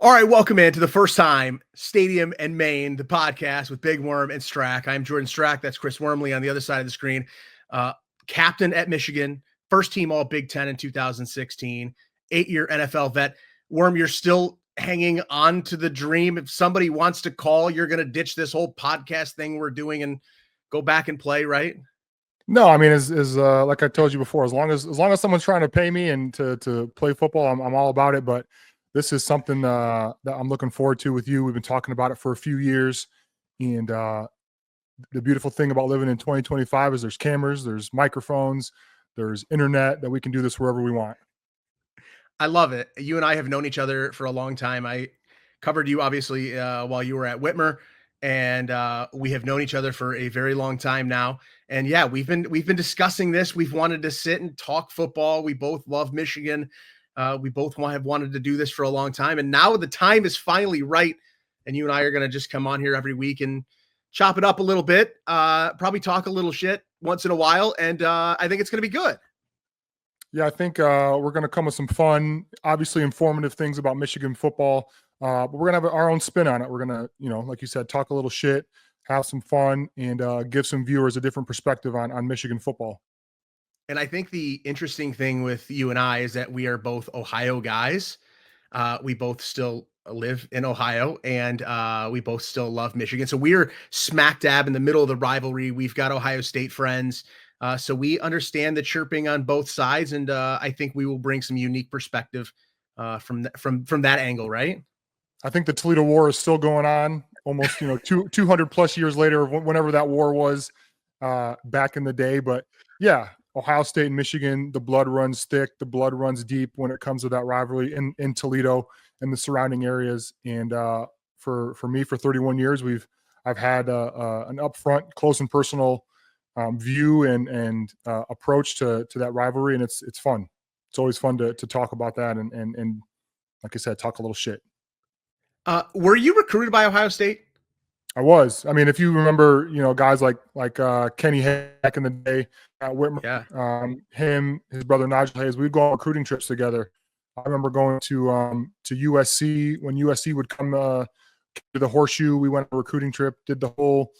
All right, welcome in to the first time Stadium and Maine, the podcast with Big Worm and Strack. I'm Jordan Strack. That's Chris Wormley on the other side of the screen. Captain at Michigan, first team All Big Ten in 2016, 8-year NFL vet. Worm, you're still hanging on to the dream. If somebody wants to call, you're going to ditch this whole podcast thing we're doing and go back and play, right? No, I mean, like I told you before, as long as someone's trying to pay me and to play football, I'm all about it. But this is something that I'm looking forward to with you. We've been talking about it for a few years, and the beautiful thing about living in 2025 is there's cameras, there's microphones, there's internet that we can do this wherever we want. I love it. You and I have known each other for a long time. I covered you obviously while you were at Whitmer, and we have known each other for a very long time now. And yeah, we've been discussing this. We've wanted to sit and talk football. We both love Michigan. We both have wanted to do this for a long time, and now the time is finally right. And you and I are going to just come on here every week and chop it up a little bit. Probably talk a little shit once in a while, and I think it's going to be good. Yeah, I think we're going to come with some fun, obviously informative things about Michigan football, but we're going to have our own spin on it. We're going to, like you said, talk a little shit, have some fun, and give some viewers a different perspective on Michigan football. And I think the interesting thing with you and I is that we are both Ohio guys. We both still live in Ohio, and we both still love Michigan. So we're smack dab in the middle of the rivalry. We've got Ohio State friends. So we understand the chirping on both sides, and I think we will bring some unique perspective from that angle, right? I think the Toledo War is still going on, almost 200 plus years later, whenever that war was back in the day. But yeah, Ohio State and Michigan, the blood runs thick, the blood runs deep when it comes to that rivalry in Toledo and the surrounding areas. And for me, for 31 years, I've had an upfront, close and personal view and approach to that rivalry, and it's fun. It's always fun to talk about that and like I said, talk a little shit. Were you recruited by Ohio State? I was. I mean, if you remember, guys like Kenny Heck in the day at Whitmer, Yeah. Him, his brother Nigel Hayes, we'd go on recruiting trips together. I remember going to USC when USC would come to the Horseshoe. We went on a recruiting trip, did the whole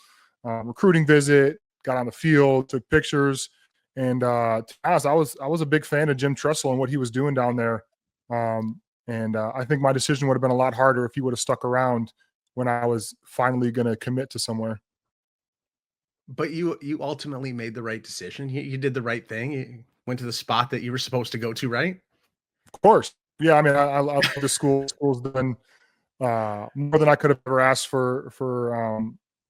recruiting visit, got on the field, took pictures, and to be honest, I was a big fan of Jim Tressel and what he was doing down there. And I think my decision would have been a lot harder if he would have stuck around when I was finally going to commit to somewhere. But you ultimately made the right decision. You did the right thing. You went to the spot that you were supposed to go to, right? Of course. Yeah, I mean, I love the school. School's done more than I could have ever asked for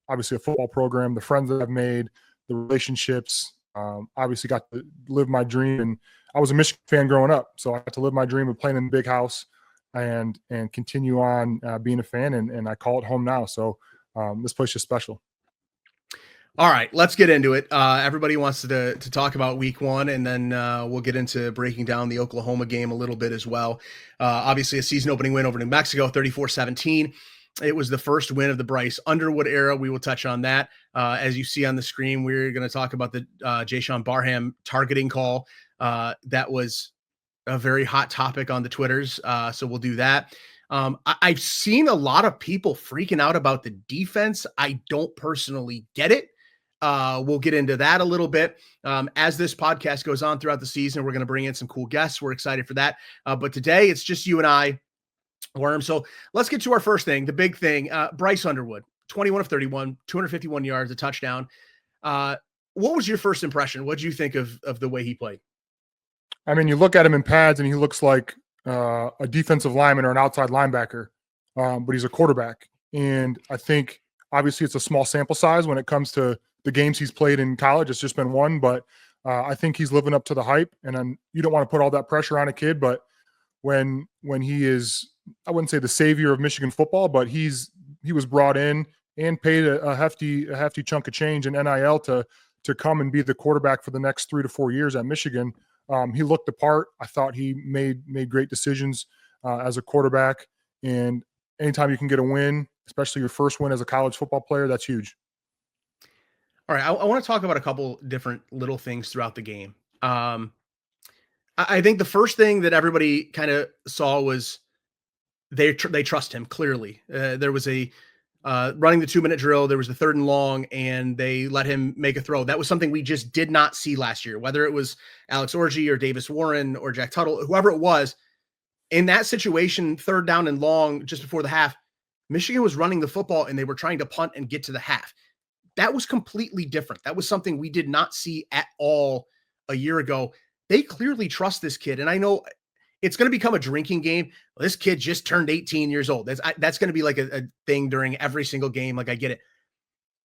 obviously a football program, the friends that I've made, the relationships. Obviously got to live my dream, and I was a Michigan fan growing up, so I got to live my dream of playing in the big house and continue on being a fan, and I call it home now. So this place is special. All right, let's get into it. Everybody wants to talk about week one, and then we'll get into breaking down the Oklahoma game a little bit as well. Obviously, a season opening win over New Mexico, 34-17. It was the first win of the Bryce Underwood era. We will touch on that. As you see on the screen, we're going to talk about the Jayshon Barham targeting call. That was a very hot topic on the Twitters, so we'll do that. I've seen a lot of people freaking out about the defense. I don't personally get it. We'll get into that a little bit. As this podcast goes on throughout the season, we're going to bring in some cool guests. We're excited for that. But today it's just you and I, Worm. So let's get to our first thing, the big thing. Bryce Underwood, 21 of 31, 251 yards, a touchdown. What was your first impression? What did you think of the way he played? I mean, you look at him in pads and he looks like a defensive lineman or an outside linebacker, but he's a quarterback. And I think obviously it's a small sample size when it comes to the games he's played in college. It's just been one, but I think he's living up to the hype. And you don't want to put all that pressure on a kid, but when he is, I wouldn't say the savior of Michigan football, but he was brought in and paid a hefty chunk of change in NIL to come and be the quarterback for the next 3 to 4 years at Michigan. He looked the part. I thought he made great decisions as a quarterback. And anytime you can get a win, especially your first win as a college football player, that's huge. All right, I want to talk about a couple different little things throughout the game. I think the first thing that everybody kind of saw was they trust him clearly. There was a running the 2-minute drill. There was the 3rd and long, and they let him make a throw. That was something we just did not see last year, whether it was Alex Orji or Davis Warren or Jack Tuttle, whoever it was. In that situation, 3rd down and long, just before the half, Michigan was running the football and they were trying to punt and get to the half. That was completely different. That was something we did not see at all a year ago. They clearly trust this kid. And I know it's going to become a drinking game. Well, this kid just turned 18 years old. That's going to be like a thing during every single game. Like, I get it.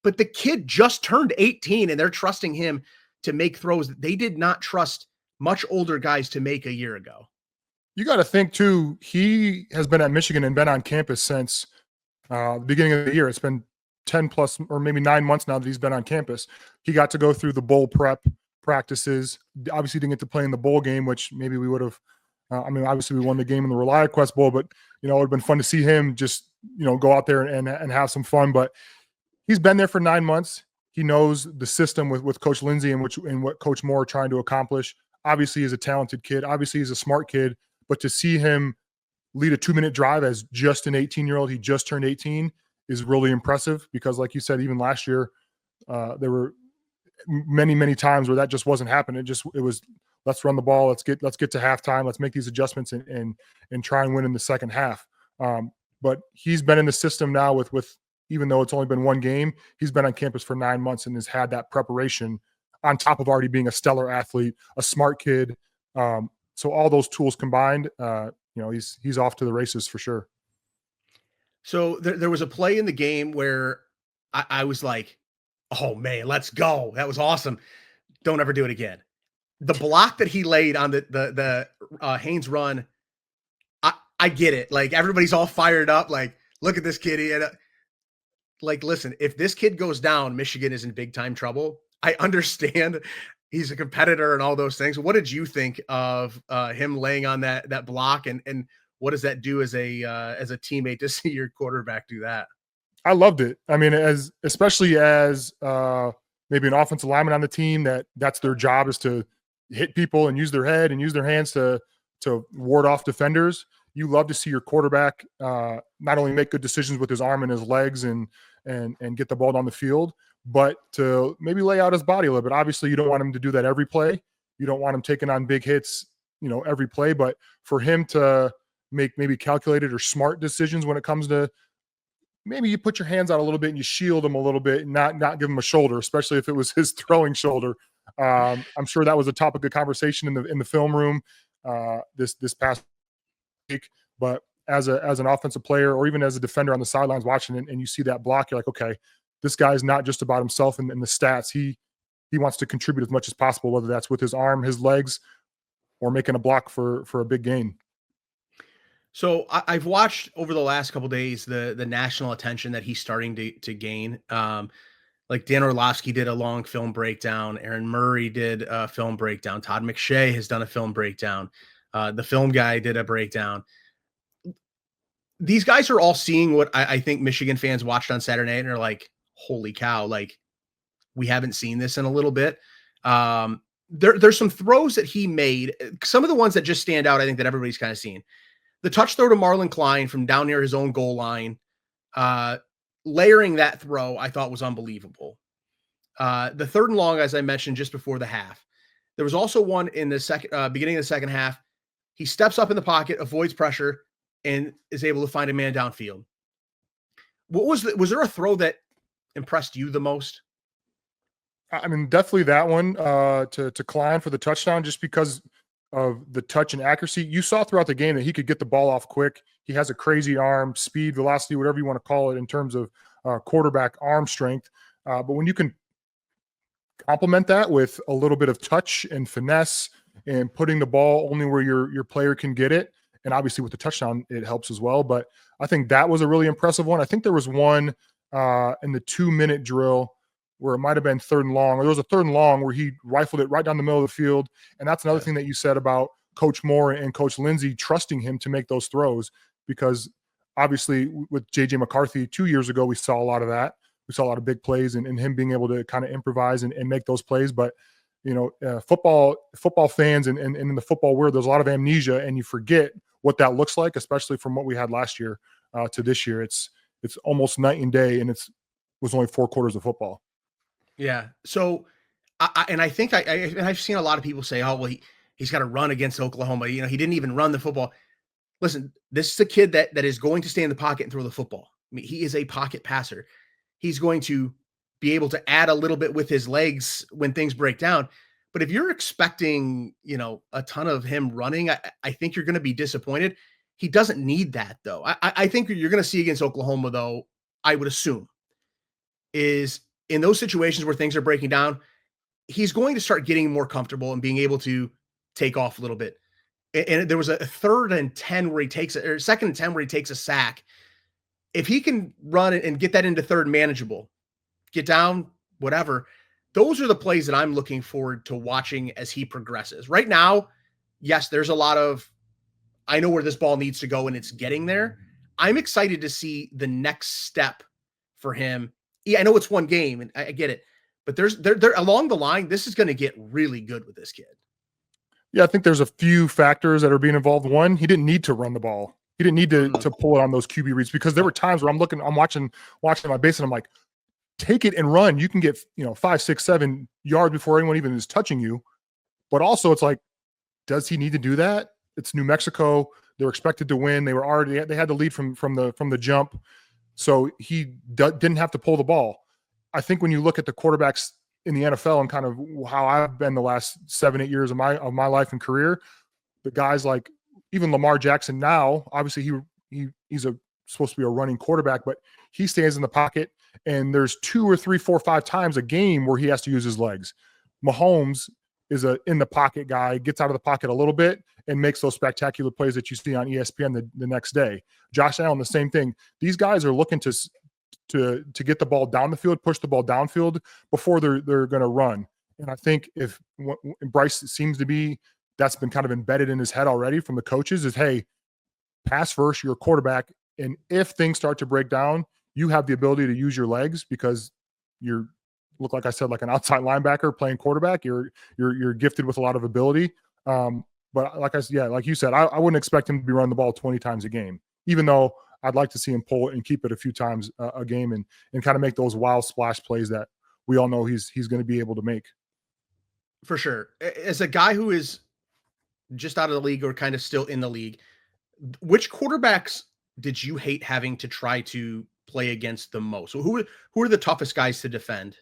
But the kid just turned 18 and they're trusting him to make throws that they did not trust much older guys to make a year ago. You got to think too, he has been at Michigan and been on campus since the beginning of the year. It's been 10 plus or maybe 9 months now that he's been on campus. He got to go through the bowl prep practices. Obviously didn't get to play in the bowl game, which maybe we would have, obviously we won the game in the ReliaQuest Bowl, but, it would have been fun to see him just, go out there and have some fun. But he's been there for 9 months. He knows the system with Coach Lindsey and what Coach Moore are trying to accomplish. Obviously he's a talented kid. Obviously he's a smart kid, but to see him lead a 2-minute drive as just an 18-year-old, he just turned 18, is really impressive because, like you said, even last year, there were many, many times where that just wasn't happening. It was let's run the ball, let's get to halftime, let's make these adjustments and try and win in the second half. But he's been in the system now with even though it's only been one game, he's been on campus for 9 months and has had that preparation on top of already being a stellar athlete, a smart kid. So all those tools combined, he's off to the races for sure. So there was a play in the game where I was like, oh man, let's go. That was awesome. Don't ever do it again. The block that he laid on the Haynes run, I get it. Like, everybody's all fired up. Like, look at this kid. Like, listen, if this kid goes down, Michigan is in big time trouble. I understand he's a competitor and all those things. What did you think of him laying on that block, and what does that do as a teammate to see your quarterback do that? I loved it. I mean, especially as maybe an offensive lineman on the team, that's their job, is to hit people and use their head and use their hands to ward off defenders. You love to see your quarterback not only make good decisions with his arm and his legs and get the ball down the field, but to maybe lay out his body a little bit. Obviously, you don't want him to do that every play. You don't want him taking on big hits, every play. But for him to make maybe calculated or smart decisions when it comes to, maybe you put your hands out a little bit and you shield him a little bit and not give him a shoulder, especially if it was his throwing shoulder. I'm sure that was a topic of conversation in the film room this past week. But as an offensive player or even as a defender on the sidelines watching it, and you see that block, you're like, okay, this guy's not just about himself and the stats. He wants to contribute as much as possible, whether that's with his arm, his legs, or making a block for a big gain. So I've watched over the last couple of days the national attention that he's starting to gain. Like, Dan Orlovsky did a long film breakdown. Aaron Murray did a film breakdown. Todd McShay has done a film breakdown. The film guy did a breakdown. These guys are all seeing what I think Michigan fans watched on Saturday night and are like, holy cow, like, we haven't seen this in a little bit. There's some throws that he made. Some of the ones that just stand out, I think, that everybody's kind of seen. The touch throw to Marlon Klein from down near his own goal line, layering that throw, I thought was unbelievable. The 3rd and long, as I mentioned, just before the half. There was also one in the beginning of the second half. He steps up in the pocket, avoids pressure, and is able to find a man downfield. Was there a throw that impressed you the most? I mean, definitely that one to Klein for the touchdown, just because of the touch and accuracy. You saw throughout the game that he could get the ball off quick. He has a crazy arm, speed, velocity, whatever you want to call it, in terms of quarterback arm strength. But when you can complement that with a little bit of touch and finesse and putting the ball only where your player can get it, and obviously with the touchdown, it helps as well. But I think that was a really impressive one. I think there was one in the 2-minute drill where it might have been 3rd and long, or there was a 3rd and long where he rifled it right down the middle of the field. And that's another thing that you said about Coach Moore and Coach Lindsey trusting him to make those throws, because obviously with JJ McCarthy 2 years ago, we saw a lot of that. We saw a lot of big plays and him being able to kind of improvise and make those plays. But, football fans and in the football world, there's a lot of amnesia, and you forget what that looks like, especially from what we had last year to this year. It's almost night and day, and was only 4 quarters of football. Yeah. So, I think I've seen a lot of people say, "Oh, well, he's got to run against Oklahoma." You know, he didn't even run the football. Listen, this is a kid that is going to stay in the pocket and throw the football. I mean, he is a pocket passer. He's going to be able to add a little bit with his legs when things break down. But if you're expecting, a ton of him running, I think you're going to be disappointed. He doesn't need that, though. I think you're going to see against Oklahoma, though, I would assume, is in those situations where things are breaking down, he's going to start getting more comfortable and being able to take off a little bit. And there was a 3rd and 10 where he takes it, or 2nd and 10 where he takes a sack. If he can run it and get that into 3rd manageable, get down, whatever, those are the plays that I'm looking forward to watching as he progresses. Right now, yes, there's a lot of, I know where this ball needs to go and it's getting there. I'm excited to see the next step for him. Yeah, I know it's one game and I get it, but there's along the line, this is going to get really good with this kid. Yeah, I think there's a few factors that are being involved. One, he didn't need to run the ball. He didn't need to pull it on those QB reads, because there were times where I'm watching my base and I'm like, take it and run. You can get 5, 6, 7 yards before anyone even is touching you. But also, it's like, does he need to do that? It's New Mexico. They're expected to win. They had the lead from the jump, so he didn't have to pull the ball. I think when you look at the quarterbacks in the NFL and kind of how I've been the last 7, 8 years of my life and career, the guys like even Lamar Jackson now, obviously he's supposed to be a running quarterback, but he stays in the pocket, and there's 2 or 3, 4, 5 times a game where he has to use his legs. Mahomes is a in the pocket guy, gets out of the pocket a little bit and makes those spectacular plays that you see on ESPN the next day. Josh Allen, the same thing. These guys are looking to get the ball down the field, push the ball downfield before they're going to run. And I think if Bryce seems to be, that's been kind of embedded in his head already from the coaches, is, hey, pass first, you're a quarterback. And if things start to break down, you have the ability to use your legs because you look, like I said, like an outside linebacker playing quarterback. You're gifted with a lot of ability. But like you said, I wouldn't expect him to be running the ball 20 times a game, even though I'd like to see him pull it and keep it a few times a game and kind of make those wild splash plays that we all know he's going to be able to make. For sure. As a guy who is just out of the league or kind of still in the league, which quarterbacks did you hate having to try to play against the most? So who are the toughest guys to defend?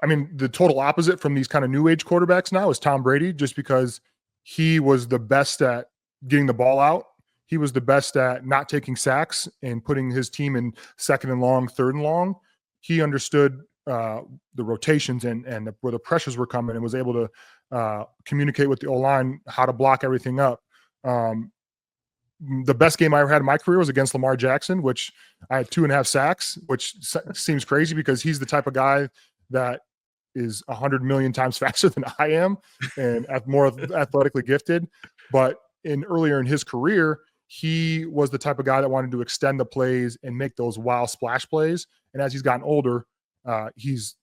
I mean, the total opposite from these kind of new age quarterbacks now is Tom Brady, just because he was the best at getting the ball out. He was the best at not taking sacks and putting his team in 2nd and long, 3rd and long. He understood the rotations and where the pressures were coming and was able to communicate with the O-line how to block everything up. The best game I ever had in my career was against Lamar Jackson, which I had 2.5 sacks, which seems crazy because he's the type of guy that is 100 million times faster than I am and more athletically gifted. But earlier in his career, he was the type of guy that wanted to extend the plays and make those wild splash plays. And as he's gotten older, he's,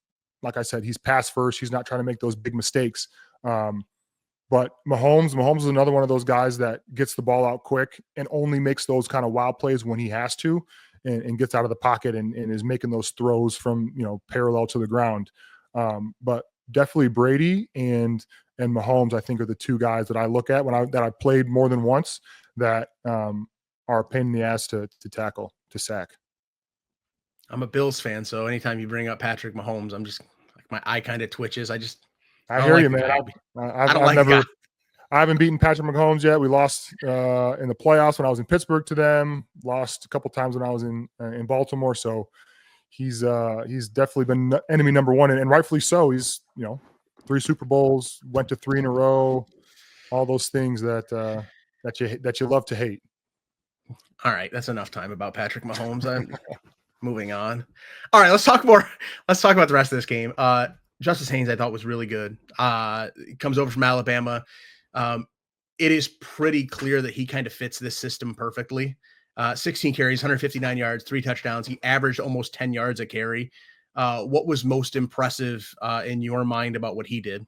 like I said, he's pass first. He's not trying to make those big mistakes. But Mahomes is another one of those guys that gets the ball out quick and only makes those kind of wild plays when he has to, and gets out of the pocket and is making those throws from, parallel to the ground. But definitely Brady and Mahomes, I think, are the 2 guys that I look at that I played more than once that are a pain in the ass to tackle, to sack. I'm a Bills fan, so anytime you bring up Patrick Mahomes, I'm just like, my eye kind of twitches. I hear you, man. I haven't beaten Patrick Mahomes yet. We lost in the playoffs when I was in Pittsburgh to them. Lost a couple times when I was in Baltimore. So he's definitely been enemy number 1, and rightfully so. He's 3 Super Bowls, went to 3 in a row. All those things that you love to hate. All right, that's enough time about Patrick Mahomes. I'm moving on. All right, let's talk about the rest of this game. Justice Haynes, I thought, was really good. Comes over from Alabama. It is pretty clear that he kind of fits this system perfectly. 16 carries, 159 yards, 3 touchdowns. He averaged almost 10 yards a carry. What was most impressive in your mind about what he did?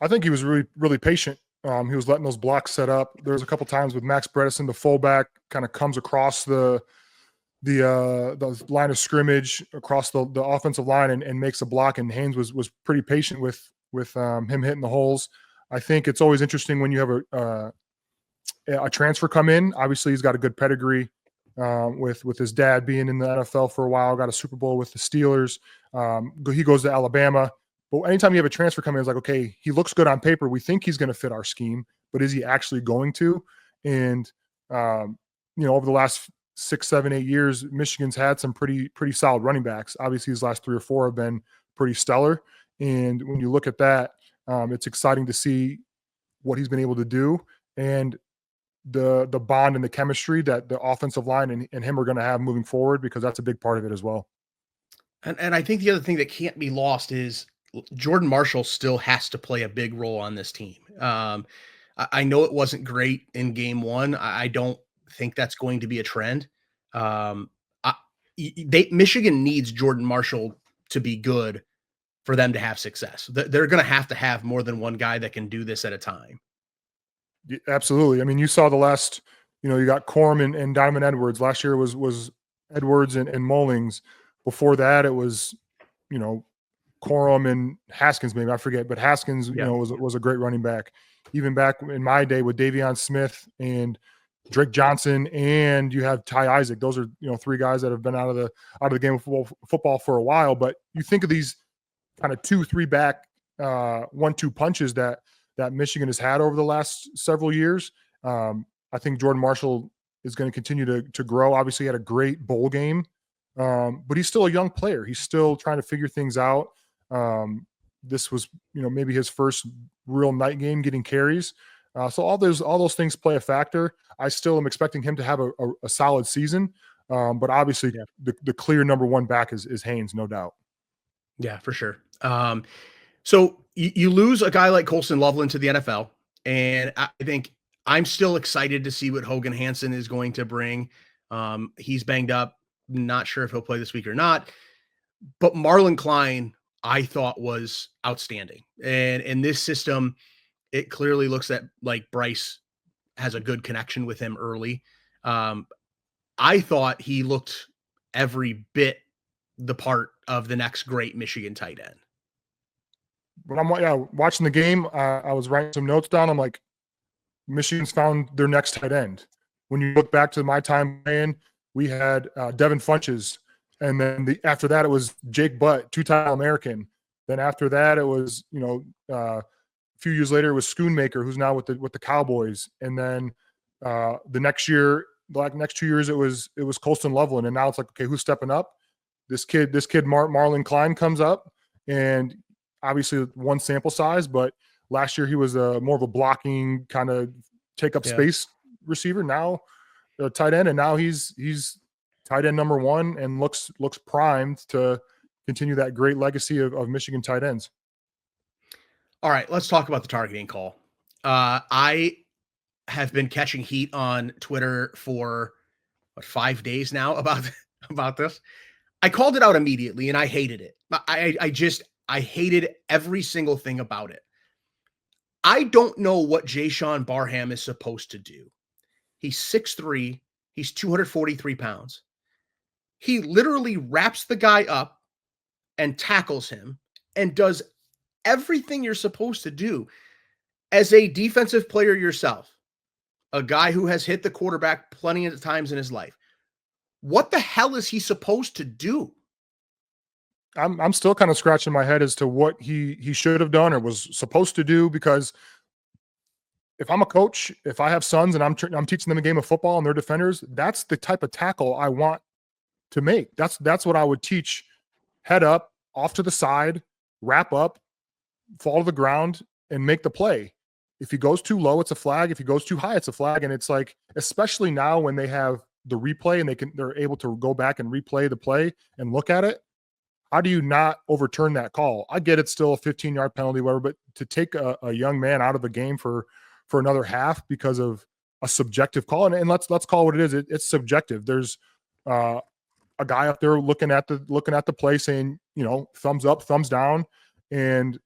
I think he was really, really patient He was letting those blocks set up. There's a couple times with Max Bredesen, the fullback, kind of comes across the line of scrimmage across the offensive line and makes a block. And Haynes was pretty patient with him hitting the holes. I think it's always interesting when you have a transfer come in. Obviously, he's got a good pedigree with his dad being in the NFL for a while. Got a Super Bowl with the Steelers. He goes to Alabama. But anytime you have a transfer come in, it's like, okay, he looks good on paper. We think he's going to fit our scheme, but is he actually going to? And over the last 6, 7, 8 years, Michigan's had some pretty solid running backs. Obviously, his last 3 or 4 have been pretty stellar. And when you look at that, it's exciting to see what he's been able to do and the bond and the chemistry that the offensive line and him are going to have moving forward, because that's a big part of it as well. And I think the other thing that can't be lost is Jordan Marshall still has to play a big role on this team. I know it wasn't great in game 1. I don't think that's going to be a trend. Michigan needs Jordan Marshall to be good for them to have success. They're going to have more than one guy that can do this at a time. Absolutely. I mean, you saw the last, you got Corm and Diamond Edwards. Last year was Edwards and Mullings. Before that, it was, Corum and Haskins, maybe I forget, but Haskins, was a great running back. Even back in my day with Davion Smith and Drake Johnson, and you have Ty Isaac. Those are 3 guys that have been out of the game of football for a while. But you think of these kind of 2-3 back 1-2 punches that Michigan has had over the last several years. I think Jordan Marshall is going to continue to grow. Obviously, he had a great bowl game, but he's still a young player. He's still trying to figure things out. This was, maybe his first real night game getting carries. So all those things play a factor. I still am expecting him to have a solid season. But obviously the clear number 1 back is Haynes, no doubt. Yeah, for sure. So you lose a guy like Colston Loveland to the NFL, and I think I'm still excited to see what Hogan Hansen is going to bring. He's banged up. Not sure if he'll play this week or not, but Marlon Klein, I thought, was outstanding. And in this system, it clearly looks like Bryce has a good connection with him early. I thought he looked every bit the part of the next great Michigan tight end. When I'm watching the game, I was writing some notes down. I'm like, Michigan's found their next tight end. When you look back to my time playing, we had Devin Funches, and then after that it was Jake Butt, 2-time All-American. Then after that it was a few years later it was Schoonmaker, who's now with the Cowboys, and then the next 2 years it was Colston Loveland, and now it's like, okay, who's stepping up? This kid Marlon Klein comes up, and obviously 1 sample size, but last year he was more of a blocking kind of take up space receiver. Now tight end, and now he's tight end number 1 and looks primed to continue that great legacy of Michigan tight ends. All right, let's talk about the targeting call. I have been catching heat on Twitter for 5 days now about this. I called it out immediately, and I hated it. I hated every single thing about it. I don't know what Jayshawn Barham is supposed to do. He's 6'3". He's 243 pounds. He literally wraps the guy up and tackles him and does everything you're supposed to do as a defensive player yourself, a guy who has hit the quarterback plenty of times in his life. What the hell is he supposed to do? I'm still kind of scratching my head as to what he should have done or was supposed to do, because if I'm a coach, if I have sons and I'm teaching them a game of football and they're defenders, that's the type of tackle I want to make. That's what I would teach. Head up, off to the side, wrap up, fall to the ground, and make the play. If he goes too low, it's a flag. If he goes too high, it's a flag. And it's like, especially now when they have the replay and they're able to go back and replay the play and look at it, how do you not overturn that call? I get it's still a 15-yard penalty, whatever, but to take a young man out of the game for another half because of a subjective call, and let's call it what it is. It's subjective. There's a guy up there looking at the play, saying, thumbs up, thumbs down, and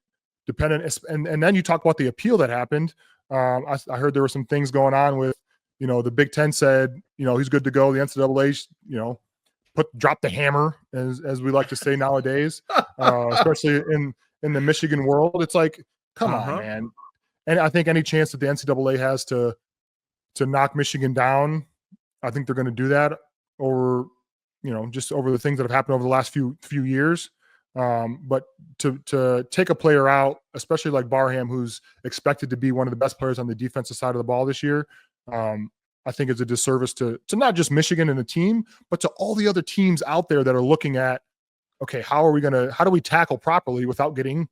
dependent. And then you talk about the appeal that happened. I heard there were some things going on with, the Big Ten said, he's good to go. The NCAA, drop the hammer, as we like to say nowadays, especially in the Michigan world. It's like, come on, man. And I think any chance that the NCAA has to knock Michigan down, I think they're going to do that over, just over the things that have happened over the last few years. But to take a player out, especially like Barham, who's expected to be one of the best players on the defensive side of the ball this year, I think it's a disservice to not just Michigan and the team, but to all the other teams out there that are looking at, okay, how do we tackle properly without getting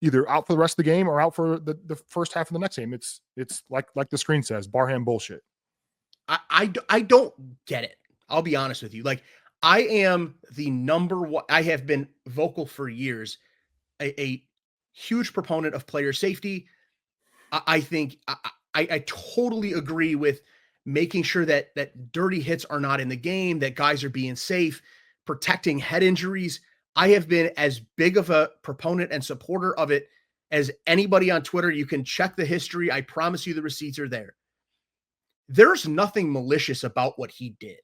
either out for the rest of the game or out for the first half of the next game? It's like the screen says, Barham bullshit. I don't get it. I'll be honest with you. Like, I am the number one. I have been vocal for years, a huge proponent of player safety. I think I totally agree with making sure that dirty hits are not in the game, that guys are being safe, protecting head injuries. I have been as big of a proponent and supporter of it as anybody on Twitter. You can check the history. I promise you the receipts are there. There's nothing malicious about what he did.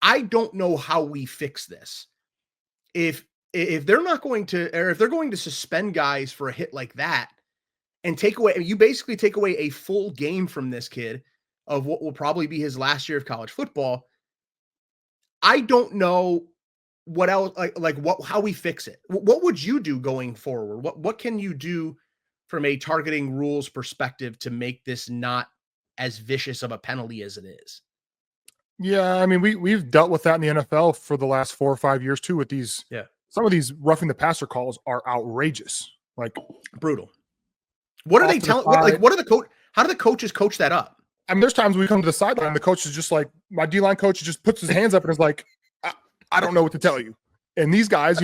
I don't know how we fix this. If they're not going to, or if they're going to suspend guys for a hit like that and you basically take away a full game from this kid of what will probably be his last year of college football. I don't know what else, how we fix it. What would you do going forward? What can you do from a targeting rules perspective to make this not as vicious of a penalty as it is? Yeah, I mean, we've dealt with that in the NFL for the last 4 or 5 years too. With these, some of these roughing the passer calls are outrageous, like brutal. What are they telling? What are the coach? How do the coaches coach that up? I mean, there's times we come to the sideline, the coach is just like, my D-line coach just puts his hands up and is like, I don't know what to tell you. And these guys,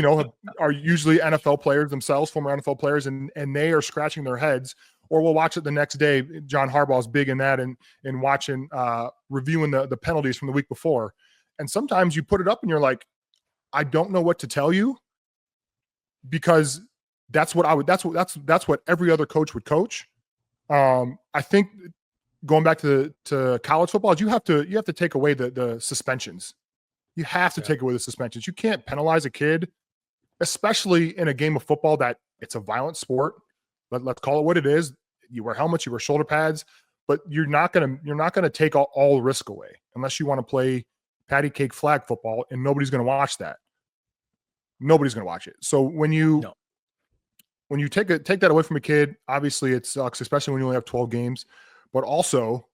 are usually NFL players themselves, former NFL players, and they are scratching their heads. Or we'll watch it the next day. John Harbaugh's big in that, and watching, reviewing the penalties from the week before. And sometimes you put it up and you're like, I don't know what to tell you, because that's what every other coach would coach. I think going back to college football, you have to take away the suspensions. You have to take away the suspensions. You can't penalize a kid, especially in a game of football that it's a violent sport. Let's call it what it is. You wear helmets, you wear shoulder pads, but you're not gonna take all risk away unless you want to play patty cake flag football, and nobody's gonna watch that. Nobody's gonna watch it. So when you take that away from a kid, obviously it sucks, especially when you only have 12 games. But also,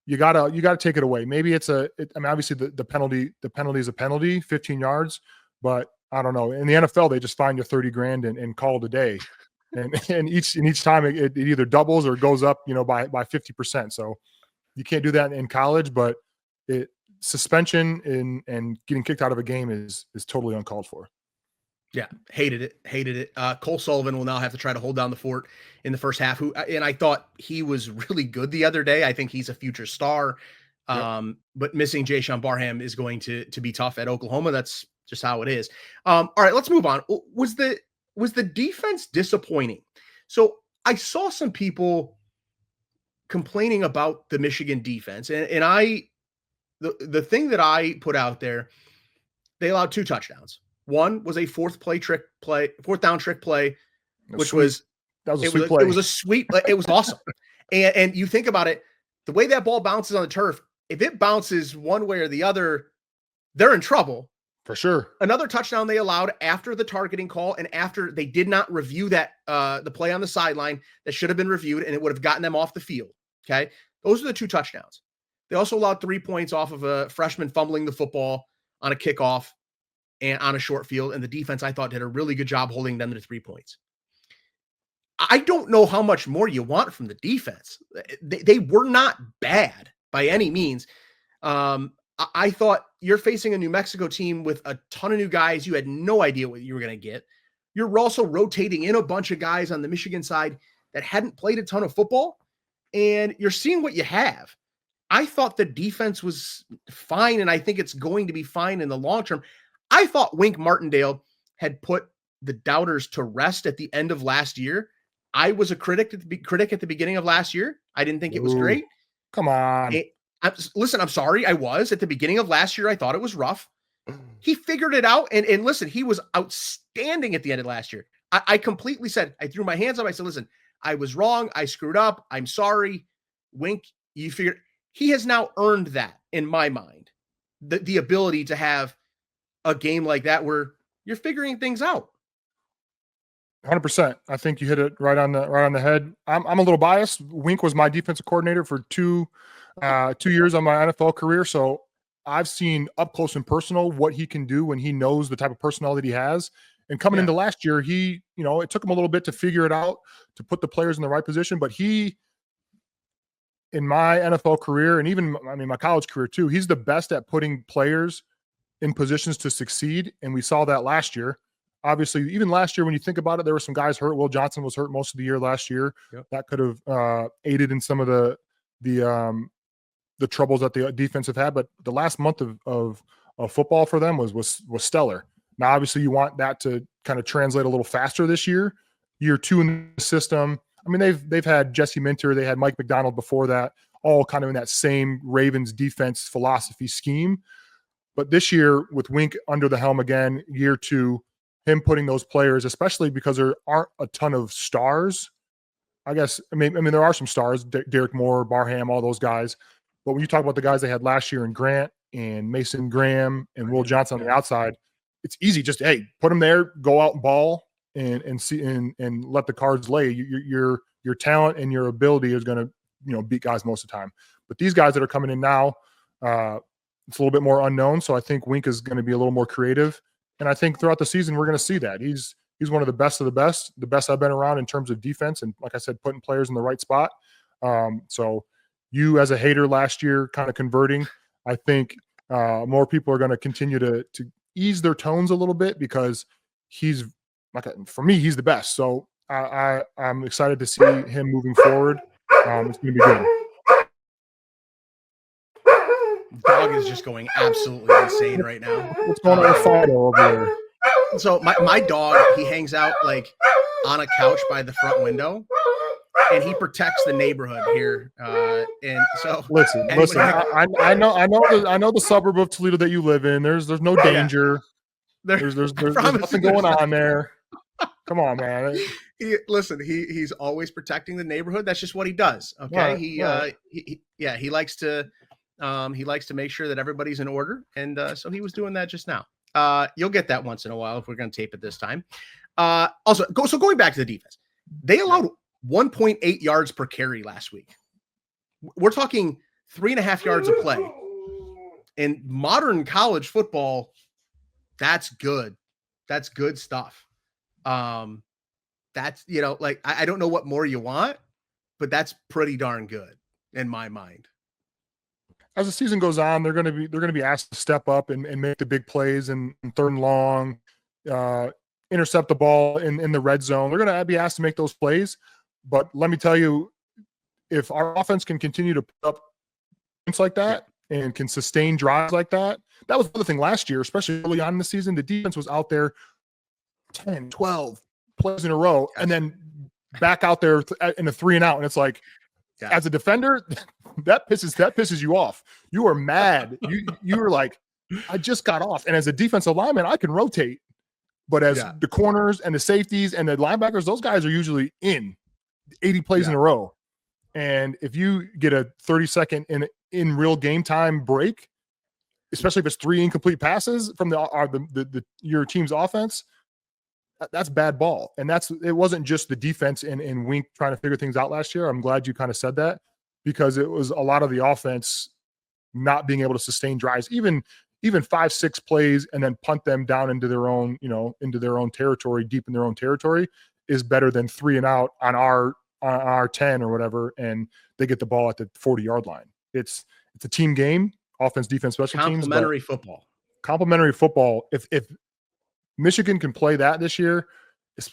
you gotta take it away. Maybe obviously the penalty is a penalty, 15 yards, but I don't know. In the NFL, they just fine you $30,000 and call it a day. And each time it either doubles or goes up, by 50%. So you can't do that in college, but suspension and getting kicked out of a game is totally uncalled for. Yeah, hated it. Cole Sullivan will now have to try to hold down the fort in the first half. And I thought he was really good the other day. I think he's a future star. But missing Jayshon Barham is going to be tough at Oklahoma. That's just how it is. All right, let's move on. Was the defense disappointing? So I saw some people complaining about the Michigan defense, and the thing that I put out there, they allowed 2 touchdowns. One was a fourth down trick play, which was a sweet play. It was a sweet, it was awesome. And you think about it, the way that ball bounces on the turf, if it bounces one way or the other, they're in trouble. For sure. Another touchdown they allowed after the targeting call, and after they did not review that the play on the sideline that should have been reviewed, and it would have gotten them off the field. Okay. Those are the 2 touchdowns. They also allowed 3 points off of a freshman fumbling the football on a kickoff and on a short field. And the defense, I thought, did a really good job holding them to 3 points. I don't know how much more you want from the defense. They were not bad by any means. I thought you're facing a New Mexico team with a ton of new guys. You had no idea what you were going to get. You're also rotating in a bunch of guys on the Michigan side that hadn't played a ton of football, and you're seeing what you have. I thought the defense was fine, and I think it's going to be fine in the long term. I thought Wink Martindale had put the doubters to rest at the end of last year. I was a critic at the beginning of last year. I didn't think it was great. Come on. Listen, I'm sorry. I was at the beginning of last year. I thought it was rough. He figured it out. And listen, he was outstanding at the end of last year. I completely said, I threw my hands up. I said, listen, I was wrong. I screwed up. I'm sorry. Wink. You figured. He has now earned that in my mind, the ability to have a game like that where you're figuring things out. 100%. I think you hit it right on the head. I'm a little biased. Wink was my defensive coordinator for 2 years on my NFL career, so I've seen up close and personal what he can do when he knows the type of personnel that he has. And coming into last year, he, it took him a little bit to figure it out, to put the players in the right position. But he, in my NFL career, and even my college career too, he's the best at putting players in positions to succeed. And we saw that last year. Obviously, even last year, when you think about it, there were some guys hurt. Will Johnson was hurt most of the year last year. Yep. That could have aided in some of the troubles that the defense have had. But the last month of football for them was stellar. Now, obviously, you want that to kind of translate a little faster this year. Year 2 in the system. I mean, they've had Jesse Minter, they had Mike McDonald before that, all kind of in that same Ravens defense philosophy scheme. But this year, with Wink under the helm again, year 2, him putting those players, especially because there aren't a ton of stars. I mean, there are some stars, Derek Moore, Barham, all those guys. But when you talk about the guys they had last year in Grant and Mason Graham and Will Johnson on the outside, it's easy. Just, hey, put them there, go out and ball and see and let the cards lay. Your talent and your ability is going to beat guys most of the time. But these guys that are coming in now, it's a little bit more unknown. So I think Wink is going to be a little more creative. And I think throughout the season, we're going to see that. He's one of the best I've been around in terms of defense. And like I said, putting players in the right spot. So you as a hater last year kind of converting, I think more people are going to continue to ease their tones a little bit because for me, he's the best. So I'm excited to see him moving forward. It's going to be good. Dog is just going absolutely insane right now. What's going on with Fido over there? So my dog, he hangs out like on a couch by the front window, and he protects the neighborhood here. And so listen, I know the suburb of Toledo that you live in. There's no danger. There's nothing going on there. Come on, man. He's always protecting the neighborhood. That's just what he does. Okay. Right. He likes to make sure that everybody's in order. And so he was doing that just now. You'll get that once in a while if we're going to tape it this time. Going back to the defense, they allowed 1.8 yards per carry last week. We're talking 3.5 yards of play. In modern college football, that's good. That's good stuff. That's, I don't know what more you want, but that's pretty darn good in my mind. As the season goes on, they're going to be asked to step up and make the big plays and third and long, intercept the ball in the red zone. They're going to be asked to make those plays. But let me tell you, if our offense can continue to put up points like that and can sustain drives like that, that was the other thing last year, especially early on in the season. The defense was out there 10, 12 plays in a row and then back out there in a 3 and out. And it's like, as a defender, that pisses you off. You are mad. You were like, I just got off. And as a defensive lineman, I can rotate. But as the corners and the safeties and the linebackers, those guys are usually in 80 plays in a row. And if you get a 30-second in real game time break, especially if it's 3 incomplete passes from your team's offense, that's bad ball. And it wasn't just the defense and Wink trying to figure things out last year. I'm glad you kind of said that, because it was a lot of the offense not being able to sustain drives, even 5-6 plays and then punt them down into their own territory, deep in their own territory, is better than 3 and out on our 10 or whatever, and they get the ball at the 40-yard line. It's a team game, offense, defense, special teams. Complementary football. If Michigan can play that this year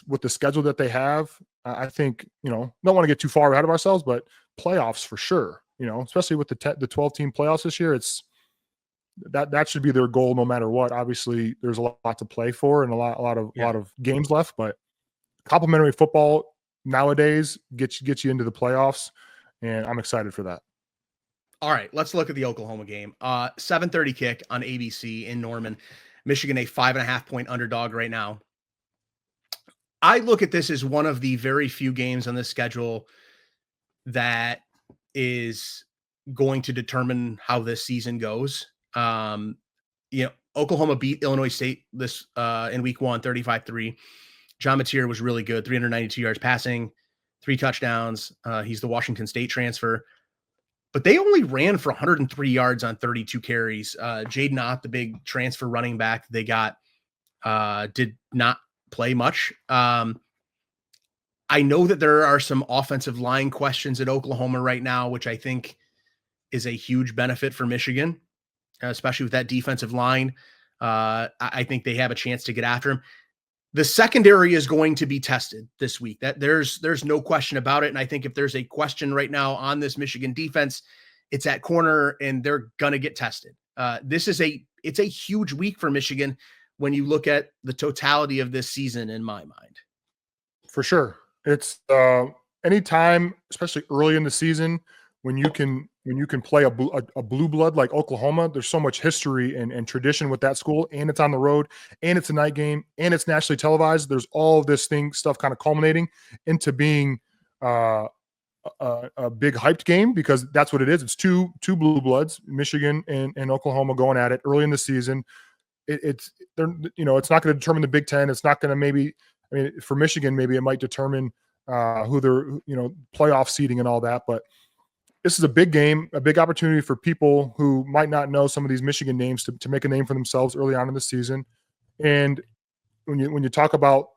with the schedule that they have, I think, don't want to get too far ahead of ourselves, but playoffs for sure, especially with the 12-team playoffs this year, it's that should be their goal no matter what. Obviously, there's a lot to play for and a lot of games left, but complementary football nowadays gets you into the playoffs, and I'm excited for that. All right, let's look at the Oklahoma game. 7:30 kick on ABC in Norman. Michigan, a 5.5-point underdog right now. I look at this as one of the very few games on the schedule that is going to determine how this season goes. Oklahoma beat Illinois State this in week 1, 35-3. John Mateer was really good, 392 yards passing, 3 touchdowns. He's the Washington State transfer. But they only ran for 103 yards on 32 carries. Jaden Ott, the big transfer running back they got, did not play much. I know that there are some offensive line questions at Oklahoma right now, which I think is a huge benefit for Michigan, especially with that defensive line. I think they have a chance to get after him. The secondary is going to be tested this week. That there's no question about it. And I think if there's a question right now on this Michigan defense, it's at corner, and they're gonna get tested. It's a huge week for Michigan when you look at the totality of this season, in my mind. For sure, it's anytime, especially early in the season, when you can play a blue blood like Oklahoma. There's so much history and tradition with that school, and it's on the road, and it's a night game, and it's nationally televised. There's all of this stuff kind of culminating into being a big hyped game, because that's what it is. It's two blue bloods, Michigan and Oklahoma, going at it early in the season. It's not going to determine the Big Ten. It's not going to for Michigan, maybe it might determine who their playoff seeding and all that, but this is a big game, a big opportunity for people who might not know some of these Michigan names to make a name for themselves early on in the season. And when you talk about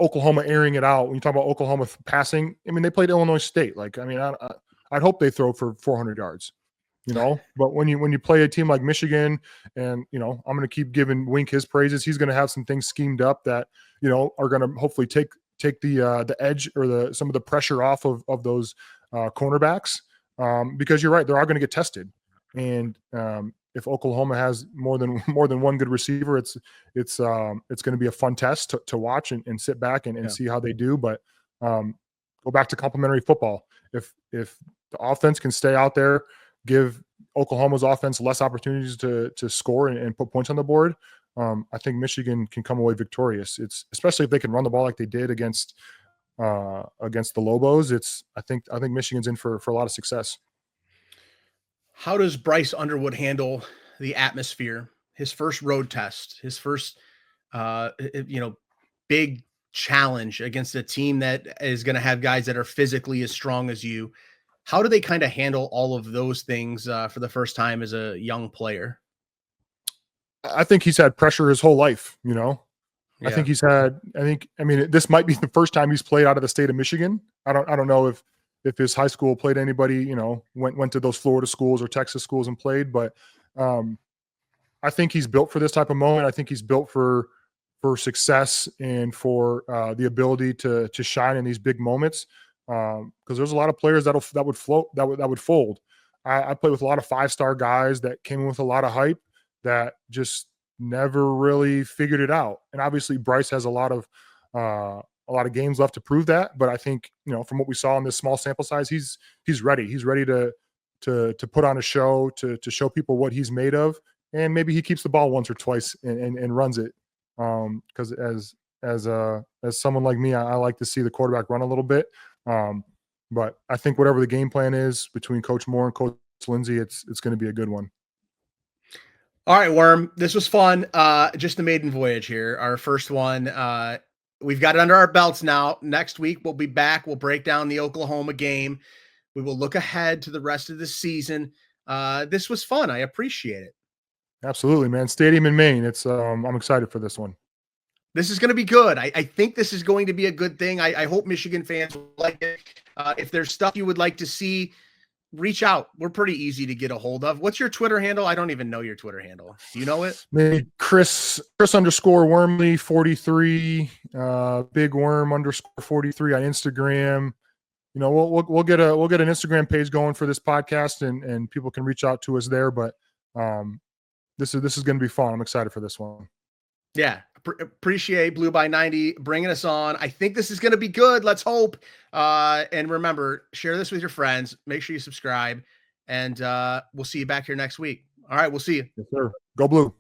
Oklahoma airing it out, when you talk about Oklahoma passing, they played Illinois State. I'd hope they throw for 400 yards, But when you play a team like Michigan, and I'm going to keep giving Wink his praises, he's going to have some things schemed up that are going to hopefully take the edge or some of the pressure off of those cornerbacks, because you're right, they are going to get tested. And if Oklahoma has more than one good receiver, it's going to be a fun test to watch and sit back and see how they do. But go back to complementary football. If the offense can stay out there, give Oklahoma's offense less opportunities to score and put points on the board, I think Michigan can come away victorious. It's especially if they can run the ball like they did against the Lobos. I think Michigan's in for a lot of success. How does Bryce Underwood handle the atmosphere? His first road test, his first big challenge against a team that is going to have guys that are physically as strong as you. How do they kind of handle all of those things for the first time as a young player? I think he's had pressure his whole life, Yeah. I think this might be the first time he's played out of the state of Michigan. I don't know if his high school played anybody, went to those Florida schools or Texas schools and played, but I think he's built for this type of moment. I think he's built for success and for the ability to shine in these big moments. Because there's a lot of players that would fold. I played with a lot of 5-star guys that came in with a lot of hype that just never really figured it out. And obviously Bryce has a lot of games left to prove that. But I think, from what we saw in this small sample size, he's ready. He's ready to put on a show, to show people what he's made of. And maybe he keeps the ball once or twice and runs it. Because as someone like me, I like to see the quarterback run a little bit. But I think whatever the game plan is between Coach Moore and Coach Lindsey, it's going to be a good one. All right, Worm, this was fun. Just the maiden voyage here. Our first one. We've got it under our belts now. Next week, we'll be back. We'll break down the Oklahoma game. We will look ahead to the rest of the season. This was fun. I appreciate it. Absolutely, man. Stadium in Maine. It's I'm excited for this one. This is going to be good. I think this is going to be a good thing. I hope Michigan fans will like it. If there's stuff you would like to see, reach out. We're pretty easy to get a hold of. What's your Twitter handle? I don't even know your Twitter handle. Do you know it? Maybe Chris _Wormley 43, Big Worm _43 on Instagram. We'll get an Instagram page going for this podcast, and people can reach out to us there. But this is going to be fun. I'm excited for this one. Yeah. Appreciate Blue by 90 bringing us on. I think this is going to be good. Let's hope. And remember, share this with your friends. Make sure you subscribe, and we'll see you back here next week. All right. We'll see you. Yes, sir. Go Blue.